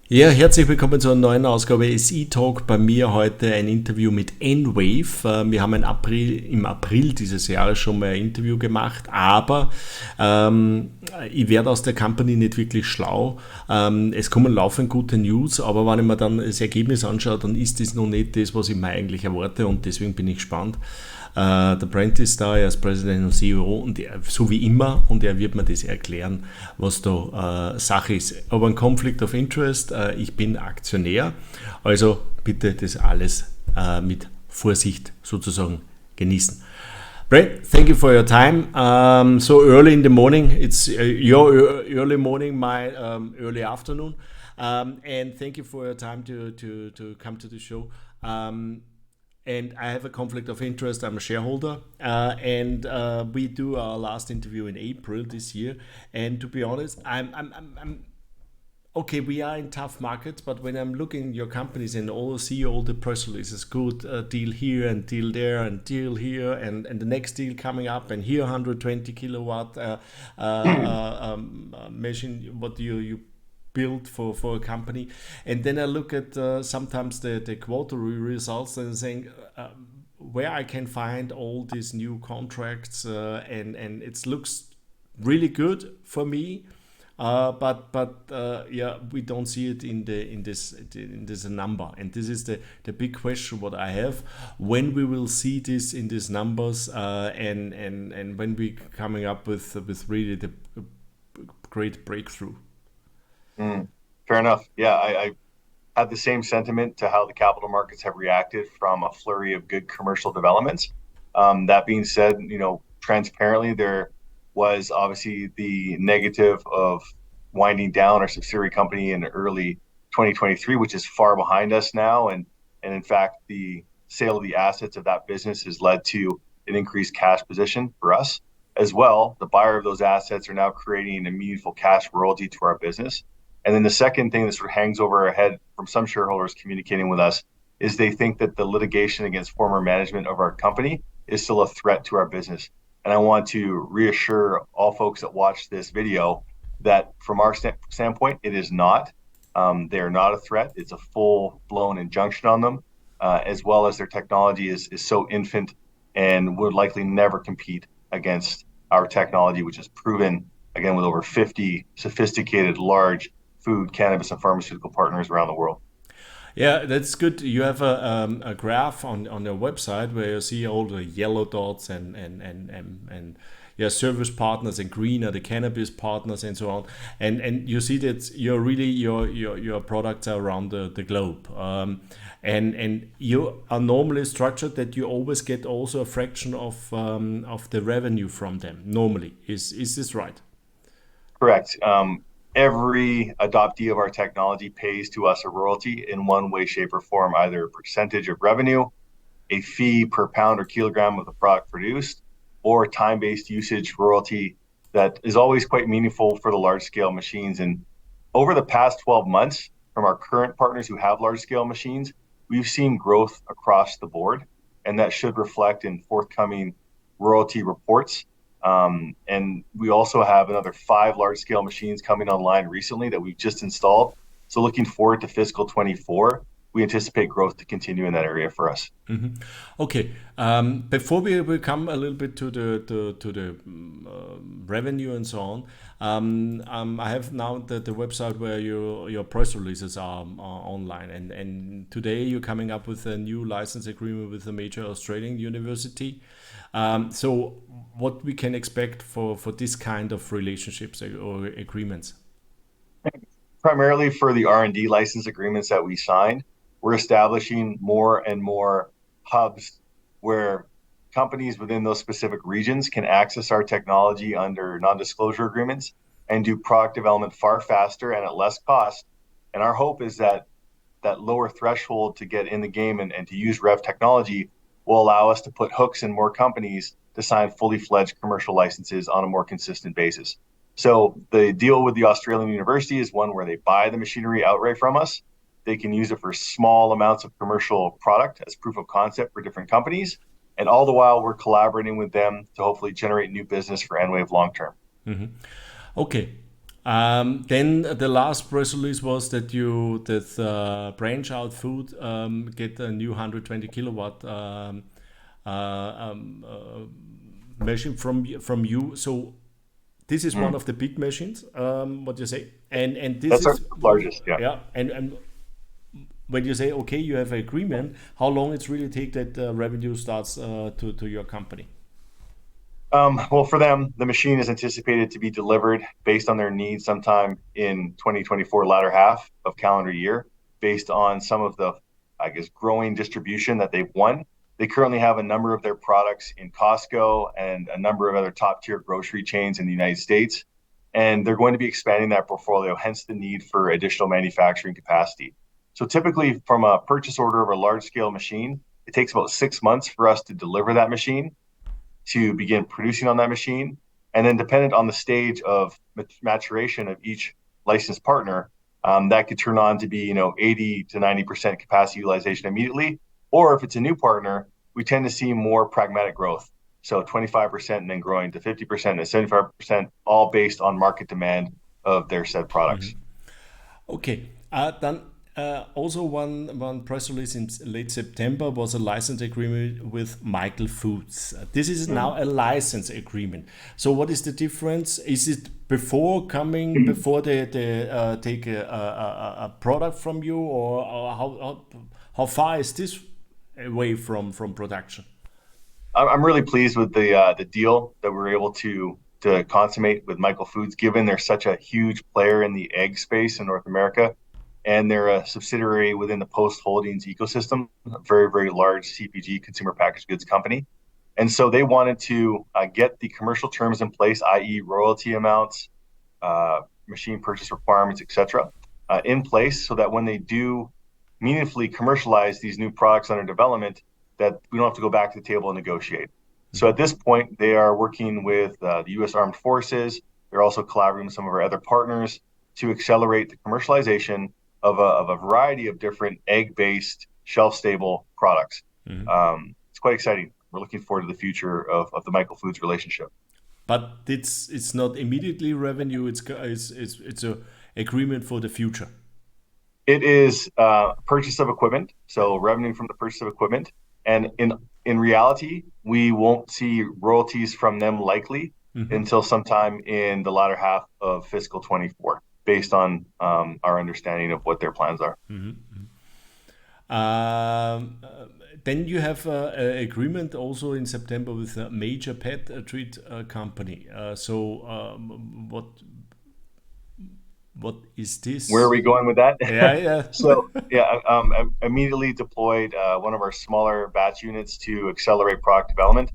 Ja, herzlich willkommen zu einer neuen Ausgabe SE-Talk. Bei mir heute ein Interview mit EnWave. Wir haben im April dieses Jahres schon mal ein Interview gemacht, aber ich werde aus der Company nicht wirklich schlau. Es kommen laufend gute News, aber wenn ich mir dann das Ergebnis anschaue, dann ist das noch nicht das, was ich mir eigentlich erwarte, und deswegen bin ich gespannt. Der Brent ist da, er ist Präsident und CEO, und so wie immer, und er wird mir das erklären, was da Sache ist. Aber ein Conflict of Interest, ich bin Aktionär, also bitte das alles mit Vorsicht sozusagen genießen. Brent, thank you for your time. So early in the morning, it's your early morning, my early afternoon, and thank you for your time to come to the show. And I have a conflict of interest. I'm a shareholder, and we do our last interview in April this year. And to be honest, I'm okay. We are in tough markets, but when I'm looking at your companies and see all the press releases, good deal here and deal there and deal here, and the next deal coming up, and here 120 kilowatt machine. What you build for a company, and then I look at sometimes the quarterly results and saying where I can find all these new contracts, and it looks really good for me, but yeah, we don't see it in this number, and this is the big question what I have, when we will see this in these numbers, and when we coming up with really the great breakthrough. Fair enough. Yeah, I had the same sentiment to how the capital markets have reacted from a flurry of good commercial developments. That being said, transparently, there was obviously the negative of winding down our subsidiary company in early 2023, which is far behind us now. And in fact, the sale of the assets of that business has led to an increased cash position for us as well. The buyer of those assets are now creating a meaningful cash royalty to our business. And then the second thing that sort of hangs over our head from some shareholders communicating with us is they think that the litigation against former management of our company is still a threat to our business. And I want to reassure all folks that watch this video that from our standpoint, it is not. They are not a threat. It's a full-blown injunction on them, as well as their technology is so infant and would likely never compete against our technology, which is proven, again, with over 50 sophisticated, large food, cannabis, and pharmaceutical partners around the world. Yeah, that's good. You have a graph on your website where you see all the yellow dots and yeah, service partners, and green are the cannabis partners, and so on. And you see that your products are around the globe. And you are normally structured that you always get also a fraction of the revenue from them. Normally, is this right? Correct. Every adoptee of our technology pays to us a royalty in one way, shape, or form, either a percentage of revenue, a fee per pound or kilogram of the product produced, or time-based usage royalty that is always quite meaningful for the large-scale machines. And over the past 12 months, from our current partners who have large-scale machines, we've seen growth across the board, and that should reflect in forthcoming royalty reports. And we also have another 5 large-scale machines coming online recently that we've just installed. So looking forward to fiscal 24, we anticipate growth to continue in that area for us. Mm-hmm. Okay. Before we come a little bit to the revenue and so on, I have now the website where your press releases are online, and today you're coming up with a new license agreement with a major Australian university. So what we can expect for this kind of relationships or agreements? Primarily for the R&D license agreements that we signed, we're establishing more and more hubs where companies within those specific regions can access our technology under non-disclosure agreements and do product development far faster and at less cost. And our hope is that lower threshold to get in the game and to use REV technology will allow us to put hooks in more companies to sign fully fledged commercial licenses on a more consistent basis. So the deal with the Australian university is one where they buy the machinery outright from us. They can use it for small amounts of commercial product as proof of concept for different companies. And all the while, we're collaborating with them to hopefully generate new business for EnWave long term. Mm-hmm. Okay. Then the last press release was that Brent Charleton get a new 120 kilowatt machine from you. So this is one of the big machines. What you say? And this That's is our largest. Yeah. Yeah. And when you say okay, you have an agreement, how long it's really take that revenue starts to your company? Well, for them, the machine is anticipated to be delivered based on their needs sometime in 2024 latter half of calendar year, based on some of the, I guess, growing distribution that they've won. They currently have a number of their products in Costco and a number of other top tier grocery chains in the United States. And they're going to be expanding that portfolio, hence the need for additional manufacturing capacity. So typically from a purchase order of a large scale machine, it takes about 6 months for us to deliver that machine, to begin producing on that machine. And then dependent on the stage of maturation of each licensed partner, that could turn on to be 80 to 90% capacity utilization immediately. Or if it's a new partner, we tend to see more pragmatic growth. So 25% and then growing to 50% and 75%, all based on market demand of their said products. Okay, then also one press release in late September was a license agreement with Michael Foods. This is now a license agreement. So what is the difference? Is it before they take a product from you, or how far is this away from production? I'm really pleased with the deal that we're able to consummate with Michael Foods, given they're such a huge player in the egg space in North America. And they're a subsidiary within the Post Holdings ecosystem, a very, very large CPG, consumer packaged goods company. And so they wanted to get the commercial terms in place, i.e. royalty amounts, machine purchase requirements, et cetera, in place so that when they do meaningfully commercialize these new products under development, that we don't have to go back to the table and negotiate. So at this point, they are working with the U.S. Armed Forces. They're also collaborating with some of our other partners to accelerate the commercialization of a variety of different egg-based, shelf-stable products. It's quite exciting. We're looking forward to the future of the Michael Foods relationship. But it's not immediately revenue. It's a agreement for the future. It is purchase of equipment, so revenue from the purchase of equipment. And in reality, we won't see royalties from them likely until sometime in the latter half of fiscal 24. Based on our understanding of what their plans are. Then you have an agreement also in September with a major pet treat company. What is this? Where are we going with that? Yeah. So immediately deployed one of our smaller batch units to accelerate product development.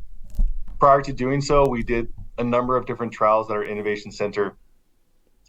Prior to doing so, we did a number of different trials at our innovation center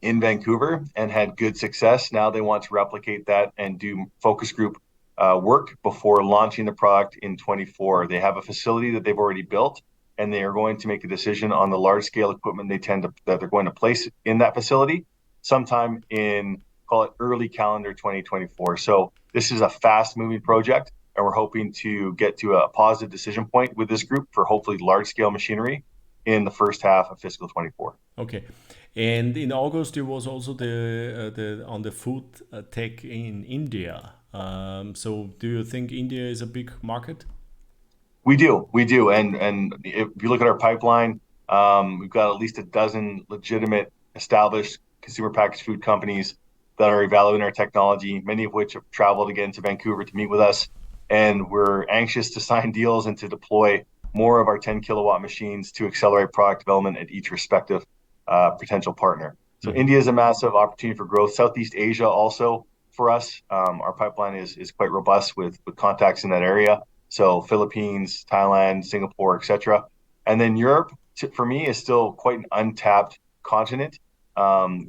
in Vancouver and had good success. Now they want to replicate that and do focus group work before launching the product in 24. They have a facility that they've already built, and they are going to make a decision on the large scale equipment that they're going to place in that facility sometime in, call it early calendar 2024. So this is a fast moving project, and we're hoping to get to a positive decision point with this group for hopefully large scale machinery in the first half of fiscal 24. Okay. And in August, there was also the on the food tech in India. So do you think India is a big market? We do. And if you look at our pipeline, we've got at least a dozen legitimate established consumer packaged food companies that are evaluating our technology, many of which have traveled again to Vancouver to meet with us. And we're anxious to sign deals and to deploy more of our 10 kilowatt machines to accelerate product development at each respective potential partner. So India is a massive opportunity for growth. Southeast Asia also for us. Our pipeline is quite robust with contacts in that area. So Philippines, Thailand, Singapore, etc. And then Europe, for me, is still quite an untapped continent.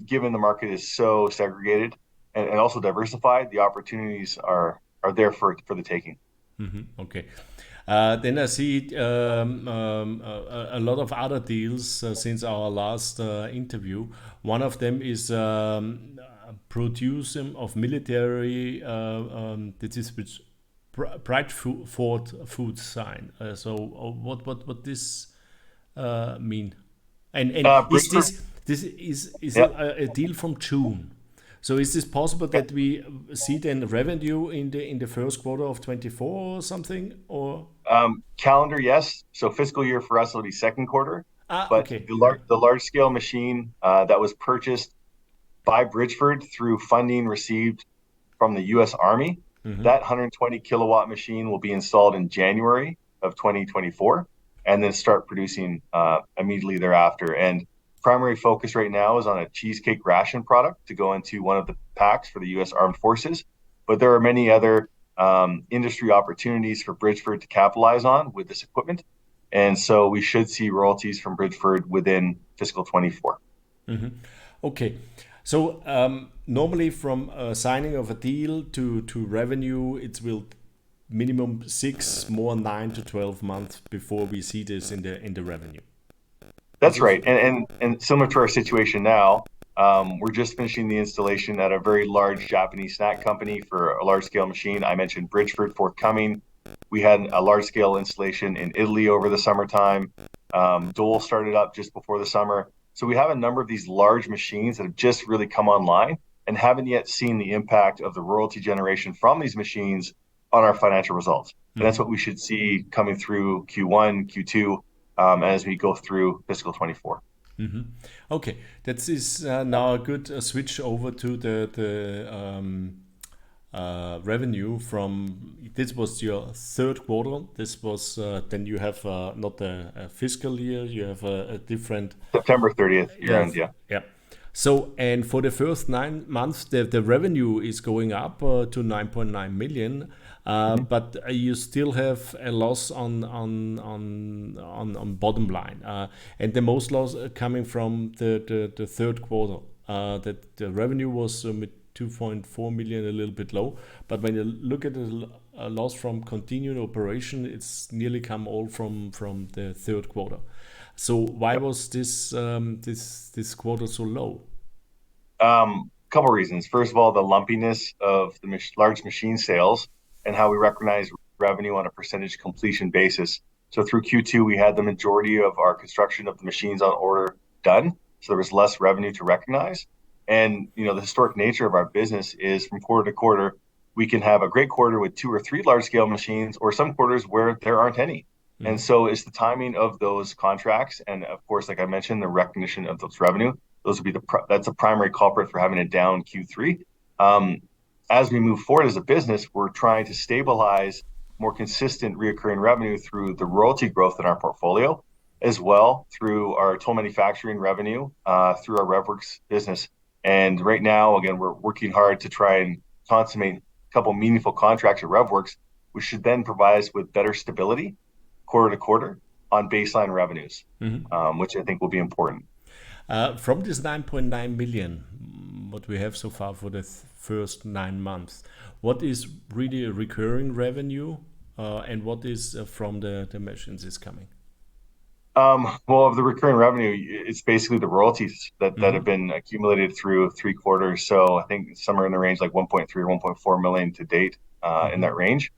Given the market is so segregated and also diversified, the opportunities are there for the taking. Okay. Then I see a lot of other deals since our last interview. One of them is production of military. This is Bright Food sign. So what this mean? And This is Yep. a deal from June. So is this possible that we see then revenue in the first quarter of 24 or something? Or Calendar, yes. So fiscal year for us will be second quarter. But okay, the large scale machine that was purchased by Bridgeford through funding received from the U.S. Army, that 120 kilowatt machine will be installed in January of 2024, and then start producing immediately thereafter. And primary focus right now is on a cheesecake ration product to go into one of the packs for the U.S. Armed Forces. But there are many other industry opportunities for Bridgeford to capitalize on with this equipment. And so we should see royalties from Bridgeford within fiscal 24. okay. So normally from signing of a deal to revenue, it will minimum 6, more 9 to 12 months before we see this in the revenue. That's right. And similar to our situation now, we're just finishing the installation at a very large Japanese snack company for a large scale machine. I mentioned Bridgeford forthcoming. We had a large scale installation in Italy over the summertime. Dole started up just before the summer. So we have a number of these large machines that have just really come online and haven't yet seen the impact of the royalty generation from these machines on our financial results. And that's what we should see coming through Q1, Q2, as we go through fiscal 24. Okay, that is now a good switch over to the revenue from, this was your third quarter. This was, then you have not a fiscal year, you have a different... September 30th year end, yeah. Yeah. So, and for the first 9 months, the revenue is going up to 9.9 million, but you still have a loss on bottom line, and the most loss coming from the third quarter. That the revenue was 2.4 million, a little bit low, but when you look at the loss from continuing operation, it's nearly come all from the third quarter. So why was this quarter so low? Couple reasons. First of all, the lumpiness of the large machine sales and how we recognize revenue on a percentage completion basis. So through Q2, we had the majority of our construction of the machines on order done. So there was less revenue to recognize. And the historic nature of our business is from quarter to quarter, we can have a great quarter with 2 or 3 large scale machines, or some quarters where there aren't any. And so it's the timing of those contracts, and of course, like I mentioned, the recognition of those revenue. Those would be that's a primary culprit for having a down Q3. As we move forward as a business, we're trying to stabilize more consistent reoccurring revenue through the royalty growth in our portfolio, as well through our toll manufacturing revenue, through our RevWorks business. And right now, again, we're working hard to try and consummate a couple meaningful contracts at RevWorks, which should then provide us with better stability quarter to quarter on baseline revenues, which I think will be important. From this 9.9 million, what we have so far for the first 9 months, what is really a recurring revenue, and what is from the machines is coming? Well, of the recurring revenue, it's basically the royalties that have been accumulated through 3 quarters. So I think somewhere in the range like 1.3 or 1.4 million to date, in that range.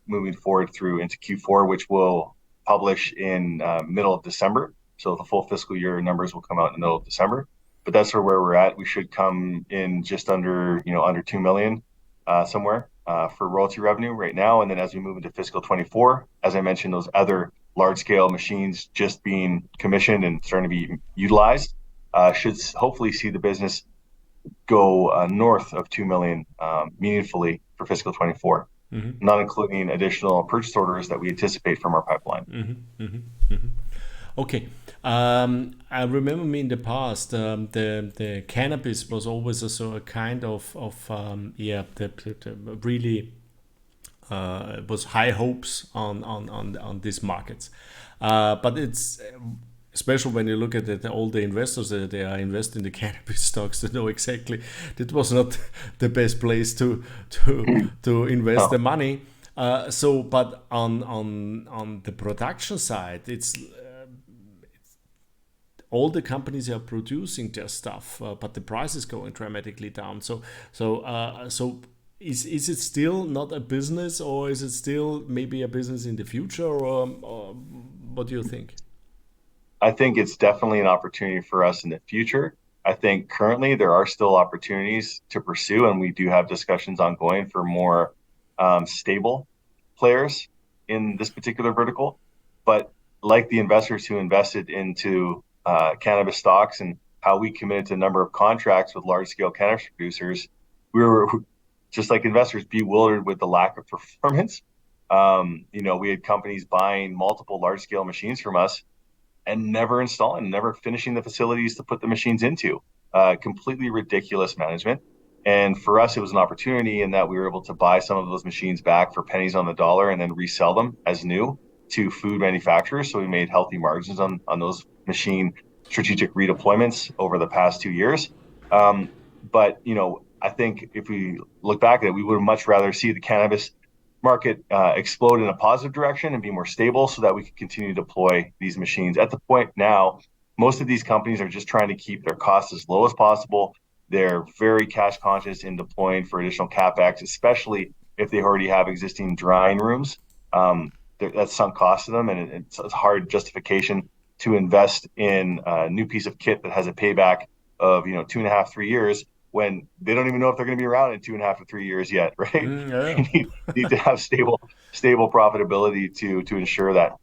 Moving forward through into Q4, which will publish in middle of December. So the full fiscal year numbers will come out in the middle of December. But that's where we're at. We should come in just under, under 2 million somewhere for royalty revenue right now. And then as we move into fiscal 24, as I mentioned, those other large scale machines just being commissioned and starting to be utilized should hopefully see the business go north of 2 million meaningfully for fiscal 24. Not including additional purchase orders that we anticipate from our pipeline. Okay. I remember me in the past, the cannabis was always a kind of really was high hopes on these markets. But it's especially when you look at all the investors that they are investing in the cannabis stocks, they know exactly that was not the best place to invest the money. But on the production side, it's all the companies are producing their stuff, but the price is going dramatically down. So is it still not a business, or is it still maybe a business in the future, or what do you think? I think it's definitely an opportunity for us in the future. I think currently there are still opportunities to pursue, and we do have discussions ongoing for more stable players in this particular vertical. But like the investors who invested into cannabis stocks and how we committed to a number of contracts with large scale cannabis producers, we were just like investors bewildered with the lack of performance. We had companies buying multiple large scale machines from us and never installing, never finishing the facilities to put the machines into. Completely ridiculous management. And for us, it was an opportunity in that we were able to buy some of those machines back for pennies on the dollar and then resell them as new to food manufacturers. So we made healthy margins on those machine strategic redeployments over the past 2 years. But I think if we look back at it, we would much rather see the cannabis market explode in a positive direction and be more stable so that we can continue to deploy these machines. At the point now, most of these companies are just trying to keep their costs as low as possible. They're very cash conscious in deploying for additional CapEx, especially if they already have existing drying rooms. That's sunk cost to them, and it's a hard justification to invest in a new piece of kit that has a payback of 2.5, 3 years when they don't even know if they're going to be around in 2.5 to 3 years yet, right? Yeah. You need to have stable profitability to ensure that.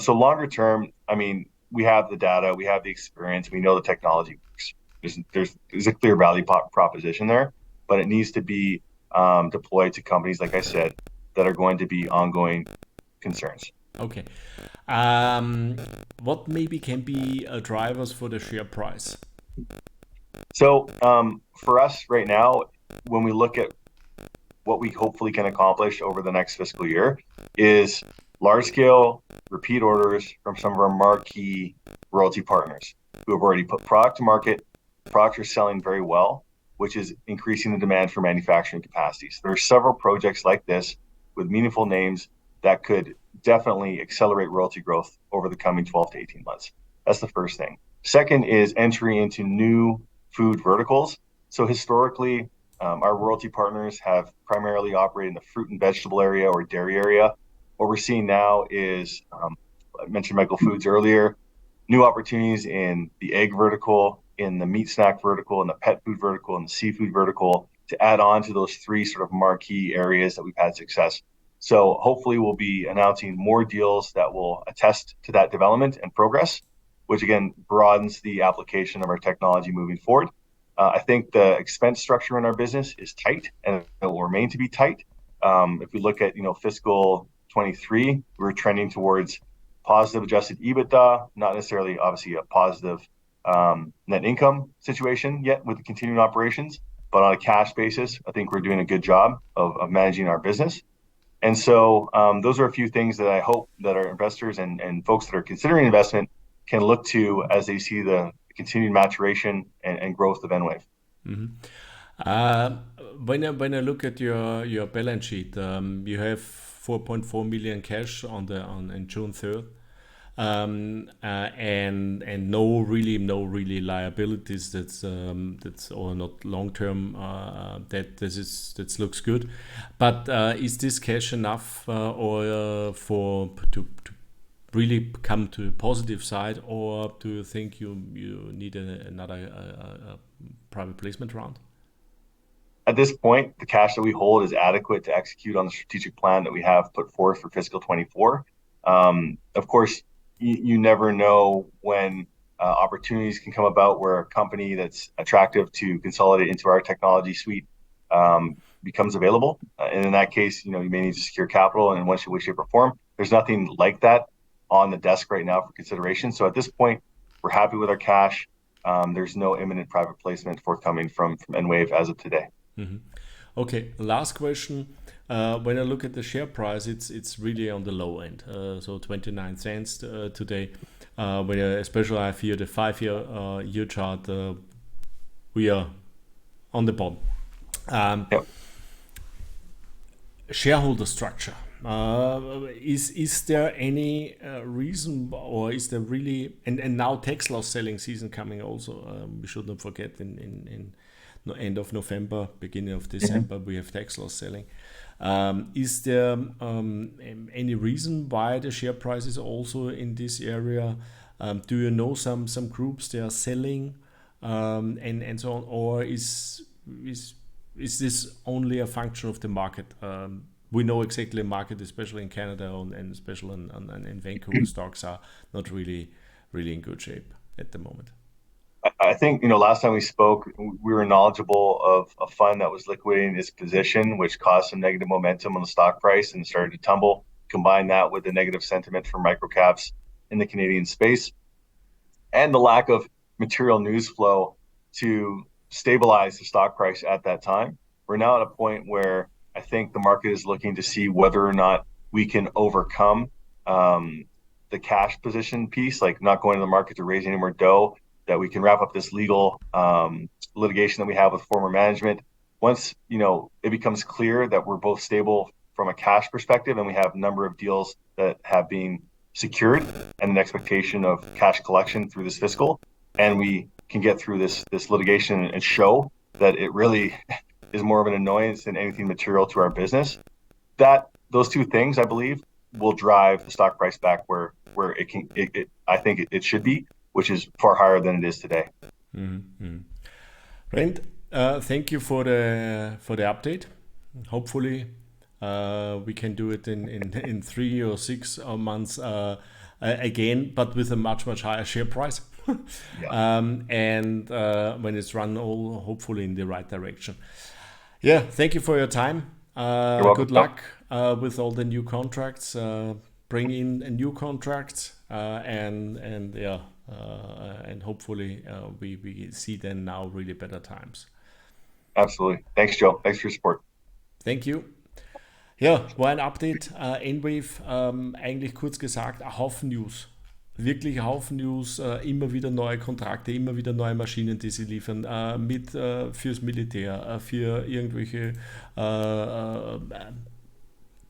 So longer term, I mean, we have the data, we have the experience, we know the technology works. There's a clear value proposition there, but it needs to be deployed to companies, like I said, that are going to be ongoing concerns. Okay. What maybe can be drivers for the share price? So for us right now, when we look at what we hopefully can accomplish over the next fiscal year, is large scale repeat orders from some of our marquee royalty partners who have already put product to market. Products are selling very well, which is increasing the demand for manufacturing capacities. There are several projects like this with meaningful names that could definitely accelerate royalty growth over the coming 12 to 18 months. That's the first thing. Second is entry into new food verticals. So historically, our royalty partners have primarily operated in the fruit and vegetable area or dairy area. What we're seeing now is, I mentioned Michael Foods earlier, new opportunities in the egg vertical, in the meat snack vertical, in the pet food vertical, and the seafood vertical to add on to those three sort of marquee areas that we've had success. So hopefully we'll be announcing more deals that will attest to that development and progress, which again broadens the application of our technology moving forward. I think the expense structure in our business is tight and it will remain to be tight. If we look at fiscal 23, we're trending towards positive adjusted EBITDA, not necessarily obviously a positive net income situation yet with the continuing operations, but on a cash basis, I think we're doing a good job of managing our business. And so those are a few things that I hope that our investors and folks that are considering investment can look to as they see the continued maturation and growth of EnWave. When I look at your balance sheet, you have 4.4 million cash on June 3rd, and no really liabilities. That's or not long term. That looks good. But is this cash enough to really come to the positive side, or do you think you need another private placement round? At this point, the cash that we hold is adequate to execute on the strategic plan that we have put forth for fiscal 24. Of course, you never know when opportunities can come about where a company that's attractive to consolidate into our technology suite becomes available. And in that case, you may need to secure capital in one way, shape, or form. There's nothing like that on the desk right now for consideration. So at this point, we're happy with our cash. There's no imminent private placement forthcoming from EnWave as of today. Mm-hmm. Okay, last question. When I look at the share price, it's really on the low end. So 29 cents today. Especially I feel the 5-year chart, we are on the bottom. Yep. Shareholder structure. Is there any reason, or is there really, and now tax loss selling season coming also, we should not forget in end of November, beginning of December, we have tax loss selling. Is there any reason why the share price is also in this area Do you know some groups they are selling and so on, or is this only a function of the market? We know exactly the market, especially in Canada and especially in Vancouver, stocks are not really in good shape at the moment. I think, last time we spoke, we were knowledgeable of a fund that was liquidating its position, which caused some negative momentum on the stock price and started to tumble. Combine that with the negative sentiment from microcaps in the Canadian space and the lack of material news flow to stabilize the stock price at that time. We're now at a point where I think the market is looking to see whether or not we can overcome the cash position piece, like not going to the market to raise any more dough, that we can wrap up this legal litigation that we have with former management. Once, it becomes clear that we're both stable from a cash perspective and we have a number of deals that have been secured and an expectation of cash collection through this fiscal, and we can get through this litigation and show that it really is more of an annoyance than anything material to our business, that those two things, I believe, will drive the stock price back where I think it should be, which is far higher than it is today. Mm-hmm. Brent, thank you for the update. Hopefully, we can do it in 3 or 6 months again, but with a much higher share price. Yeah. And when it's run all hopefully in the right direction. Yeah, thank you for your time. Good luck with all the new contracts. Bring in a new contract and hopefully we see then now really better times. Absolutely. Thanks, Joe. Thanks for your support. Thank you. Ja, war ein Update. EnWave, eigentlich kurz gesagt, ein Haufen News. Wirklich ein Haufen News, immer wieder neue Kontrakte, immer wieder neue Maschinen, die sie liefern, fürs Militär, für irgendwelche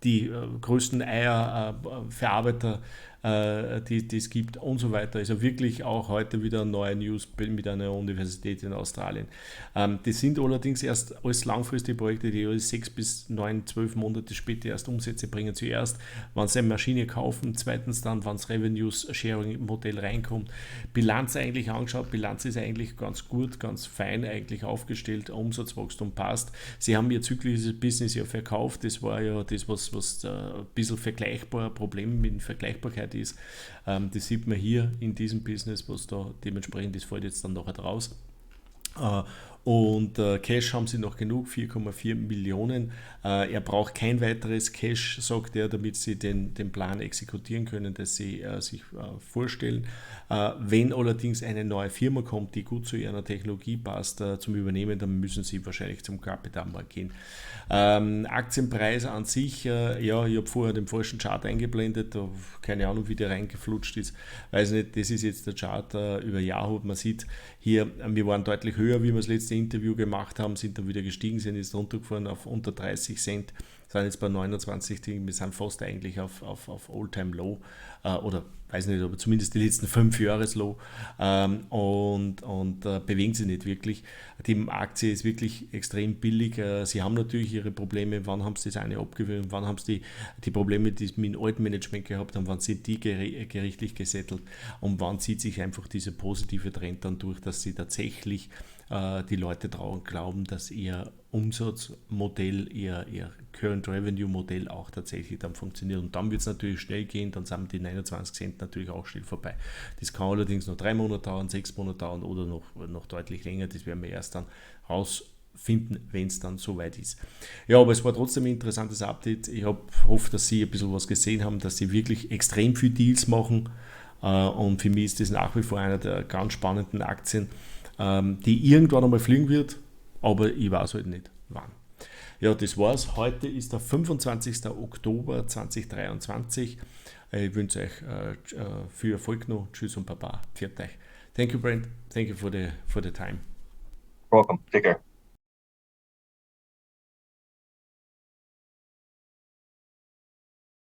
die größten Eierverarbeiter, die es gibt und so weiter. Also wirklich auch heute wieder neue News mit einer Universität in Australien. Das sind allerdings erst alles langfristige Projekte, die 6 bis 9, 12 Monate später erst Umsätze bringen. Zuerst, wenn sie eine Maschine kaufen, zweitens dann, wenn das Revenues-Sharing-Modell reinkommt. Bilanz eigentlich angeschaut, Bilanz ist eigentlich ganz gut, ganz fein eigentlich aufgestellt, Umsatzwachstum passt. Sie haben ihr zyklisches Business ja verkauft, das war ja das, was ein bisschen Problem mit Vergleichbarkeit ist. Das sieht man hier in diesem Business, was da dementsprechend, das fällt jetzt dann nachher raus. Und Cash haben sie noch genug, 4,4 Millionen. Er braucht kein weiteres Cash, sagt er, damit sie den Plan exekutieren können, das sie sich vorstellen. Wenn allerdings eine neue Firma kommt, die gut zu ihrer Technologie passt, zum Übernehmen, dann müssen sie wahrscheinlich zum Kapitalmarkt gehen. Aktienpreis an sich, ja, ich habe vorher den falschen Chart eingeblendet, keine Ahnung, wie der reingeflutscht ist, weiß nicht, das ist jetzt der Chart über Yahoo. Man sieht hier, wir waren deutlich höher, wie wir das letzte Interview gemacht haben, sind dann wieder gestiegen, sind jetzt runtergefahren auf unter 30 Cent, sind jetzt bei 29, wir sind fast eigentlich auf All-Time Low oder weiß nicht, aber zumindest die letzten 5 Jahreslow und bewegen sie nicht wirklich. Die Aktie ist wirklich extrem billig. Sie haben natürlich ihre Probleme, wann haben sie das eine abgewöhnt, wann haben sie die Probleme, die sie mit dem alten Management gehabt haben, wann sind die gerichtlich gesettelt und wann zieht sich einfach dieser positive Trend dann durch, dass sie tatsächlich die Leute glauben, dass ihr Umsatzmodell, ihr Current Revenue Modell auch tatsächlich dann funktioniert. Und dann wird es natürlich schnell gehen, dann sind die 29 Cent natürlich auch schnell vorbei. Das kann allerdings noch 3 Monate dauern, 6 Monate dauern oder noch deutlich länger. Das werden wir erst dann rausfinden, wenn es dann soweit ist. Ja, aber es war trotzdem ein interessantes Update. Ich hoffe, dass Sie ein bisschen was gesehen haben, dass Sie wirklich extrem viele Deals machen. Und für mich ist das nach wie vor einer der ganz spannenden Aktien, die irgendwann einmal fliegen wird, aber ich weiß halt nicht wann. Ja, das war's. Heute ist der 25. Oktober 2023. Ich wünsche euch viel Erfolg noch. Tschüss und Baba. Pfiat euch. Thank you, Brent. Thank you for the time. Welcome. Take care.